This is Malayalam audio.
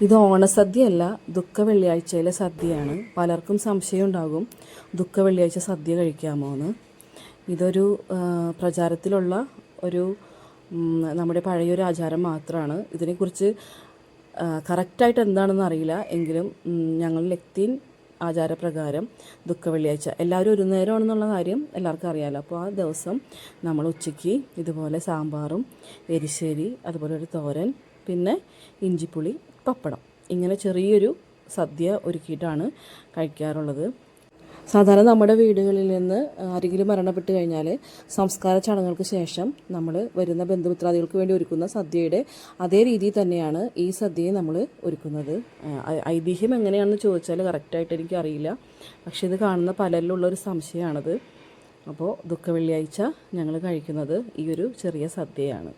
ഇത് ഓണസദ്യയല്ല, ദുഃഖ വെള്ളിയാഴ്ചയിലെ സദ്യയാണ്. പലർക്കും സംശയം ഉണ്ടാകും ദുഃഖ വെള്ളിയാഴ്ച സദ്യ കഴിക്കാമോ എന്ന്. ഇതൊരു പ്രചാരത്തിലുള്ള ഒരു നമ്മുടെ പഴയൊരു ആചാരം മാത്രമാണ്. ഇതിനെക്കുറിച്ച് കറക്റ്റായിട്ട് എന്താണെന്ന് അറിയില്ല. എങ്കിലും ഞങ്ങൾ ലത്തീൻ ആചാരപ്രകാരം ദുഃഖ വെള്ളിയാഴ്ച എല്ലാവരും ഒരു നേരമാണെന്നുള്ള കാര്യം എല്ലാവർക്കും അറിയാമല്ലോ. അപ്പോൾ ആ ദിവസം നമ്മൾ ഉച്ചയ്ക്ക് ഇതുപോലെ സാമ്പാറും എരിശ്ശേരി, അതുപോലെ ഒരു തോരൻ, പിന്നെ ഇഞ്ചിപ്പുളി, പപ്പടം, ഇങ്ങനെ ചെറിയൊരു സദ്യ ഒരുക്കിയിട്ടാണ് കഴിക്കാറുള്ളത്. സാധാരണ നമ്മുടെ വീടുകളിൽ നിന്ന് ആരെങ്കിലും മരണപ്പെട്ട് കഴിഞ്ഞാൽ സംസ്കാര ചടങ്ങുകൾക്ക് ശേഷം നമ്മൾ വരുന്ന ബന്ധുമിത്രാദികൾക്ക് വേണ്ടി ഒരുക്കുന്ന സദ്യയുടെ അതേ രീതിയിൽ തന്നെയാണ് ഈ സദ്യയെ നമ്മൾ ഒരുക്കുന്നത്. ഐതിഹ്യം എങ്ങനെയാണെന്ന് ചോദിച്ചാൽ കറക്റ്റായിട്ട് എനിക്കറിയില്ല. പക്ഷേ ഇത് കാണുന്ന പലരിലുള്ളൊരു സംശയമാണത്. അപ്പോൾ ദുഃഖ വെള്ളിയാഴ്ച ഞങ്ങൾ കഴിക്കുന്നത് ഈ ഒരു ചെറിയ സദ്യയാണ്.